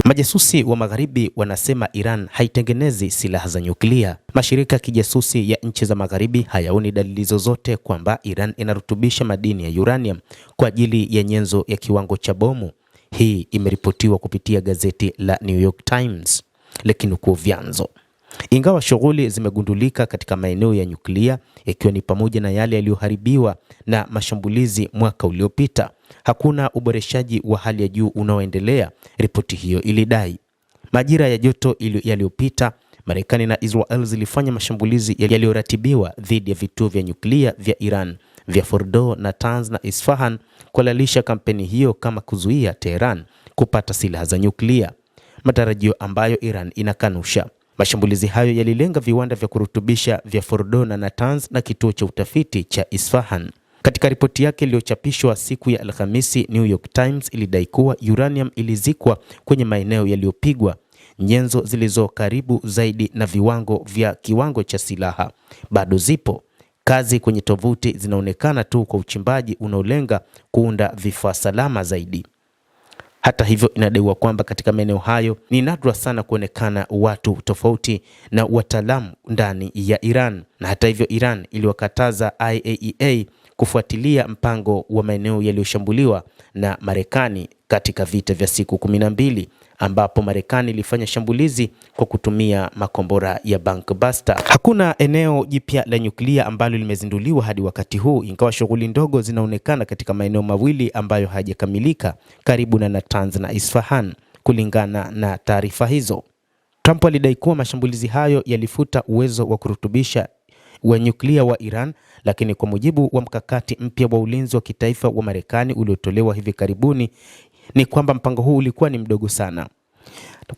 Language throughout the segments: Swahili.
Majasusi wa Magharibi wanasema Iran haitengenezi silaha za nyuklia. Mashirika ya kijasusi ya nchi za Magharibi hayaoni dalili zozote kwamba Iran inarutubisha madini ya uranium kwa ajili ya nyenzo ya kiwango cha bomu. Hii imeripotiwa kupitia gazeti la New York Times likinukuu vyanzo. Ingawa shughuli zimegundulika katika maeneo ya nyuklia ikiwa ni pamoja na yale yaliyoharibiwa na mashambulizi mwaka uliopita, hakuna uboreshaji wa hali ya juu unaoendelea, ripoti hiyo ilidai. Majira ya joto yaliyopita, Marekani na Israel zilifanya mashambulizi yaliyoratibiwa dhidi ya vituo vya nyuklia vya Iran vya Fordo, Natanz na Isfahan, kuhalalisha kampeni hiyo kama kuzuia Tehran kupata silaha za nyuklia, matarajio ambayo Iran inakanusha. Mashambulizi hayo yalilenga viwanda vya kurutubisha vya Fordo na Natanz na kituo cha utafiti cha Isfahan. Katika ripoti yake iliyochapishwa siku ya Alhamisi, New York Times ilidai kuwa uranium ilizikwa kwenye maeneo yaliyopigwa. Nyenzo zilizo karibu zaidi na kiwango cha silaha bado zipo. Kazi kwenye tovuti zinaonekana tu kwa uchimbaji unaolenga kuunda vifaa salama zaidi. Hata hivyo, inadaiwa kwamba katika maeneo hayo ni nadra sana kuonekana watu tofauti na wataalamu ndani ya Iran. Na hata hivyo, Iran iliwakataza IAEA kufuatilia mpango wa maeneo yaliyoshambuliwa na Marekani katika vita vya siku 12, ambapo Marekani ilifanya shambulizi kwa kutumia makombora ya Buster. Hakuna eneo jipya la nyuklia ambalo limezinduliwa hadi wakati huu, ingawa shughuli ndogo zinaonekana katika maeneo mawili ambayo hayajakamilika karibu na Natanz na Isfahan. Kulingana na taarifa hizo, Trump alidai kuwa mashambulizi hayo yalifuta uwezo wa kurutubisha wa nyuklia wa Iran, lakini kwa mujibu wa mkakati mpya wa ulinzi wa kitaifa wa Marekani uliotolewa hivi karibuni, ni kwamba mpango huu ulikuwa ni mdogo sana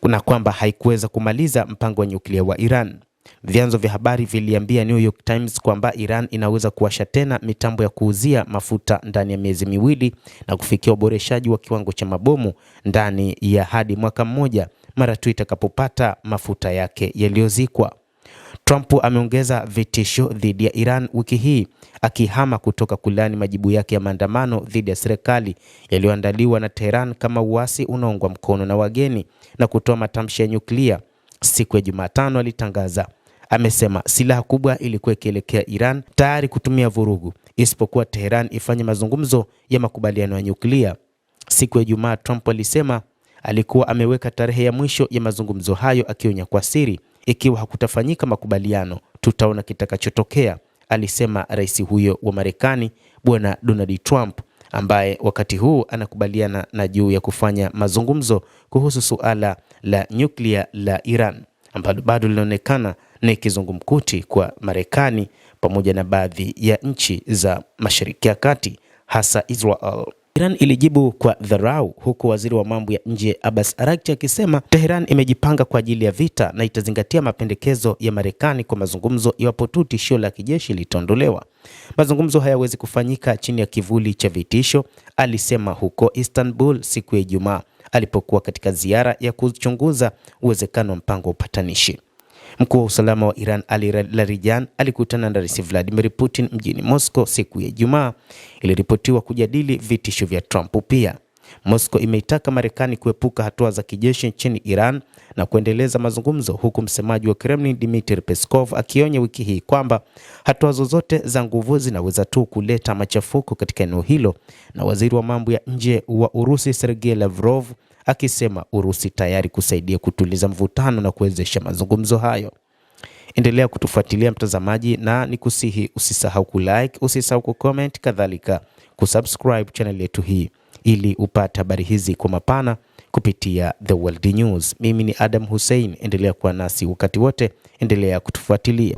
na kwamba haikuweza kumaliza mpango wa nyuklia wa Iran. Vyanzo vya habari viliambia New York Times kwamba Iran inaweza kuwasha tena mitambo ya kuuzia mafuta ndani ya miezi miwili na kufikia uboreshaji wa kiwango cha mabomu ndani ya hadi mwaka mmoja mara tu itakapopata mafuta yake yaliyozikwa. Trump ameongeza vitisho dhidi ya Iran wiki hii, akihama kutoka kulani majibu yake ya maandamano dhidi ya serikali yaliyoandaliwa na Tehran kama uasi unaoungwa mkono na wageni na kutoa matamshi ya nyuklia. Siku ya Jumatano alitangaza, amesema silaha kubwa ilikuwa ikielekea Iran tayari kutumia vurugu, isipokuwa Tehran ifanye mazungumzo ya makubaliano ya nyuklia. Siku ya Ijumaa, Trump alisema alikuwa ameweka tarehe ya mwisho ya mazungumzo hayo, akionya kwa siri, ikiwa hakutafanyika makubaliano, tutaona kitakachotokea, alisema rais huyo wa Marekani, Bwana Donald Trump, ambaye wakati huu anakubaliana na juu ya kufanya mazungumzo kuhusu suala la nyuklia la Iran, ambalo bado linaonekana ni kizungumkuti kwa Marekani pamoja na baadhi ya nchi za Mashariki ya Kati, hasa Israel. Iran ilijibu kwa dharau, huku waziri wa mambo ya nje Abbas Araghchi akisema Tehran imejipanga kwa ajili ya vita na itazingatia mapendekezo ya Marekani kwa mazungumzo iwapo tu tishio la kijeshi litaondolewa. Mazungumzo hayawezi kufanyika chini ya kivuli cha vitisho, alisema huko Istanbul siku ya Ijumaa alipokuwa katika ziara ya kuchunguza uwezekano wa mpango wa upatanishi. Mkuu wa usalama wa Iran Ali Larijani alikutana na Rais Vladimir Putin mjini Moscow siku ya Ijumaa. Iliripotiwa kujadili vitisho vya Trump pia. Moscow imeitaka Marekani kuepuka hatua za kijeshi nchini Iran na kuendeleza mazungumzo, huku msemaji wa Kremlin Dmitry Peskov akionya wiki hii kwamba hatua zozote za nguvu zinaweza tu kuleta machafuko katika eneo hilo, na waziri wa mambo ya nje wa Urusi Sergei Lavrov akisema Urusi tayari kusaidia kutuliza mvutano na kuwezesha mazungumzo hayo. Endelea kutufuatilia mtazamaji, na nikusihi usisahau kulike, usisahau kucomment, kadhalika kusubscribe channel yetu hii ili upate habari hizi kwa mapana kupitia The World News. Mimi ni Adam Hussein, endelea kuwa nasi wakati wote, endelea kutufuatilia.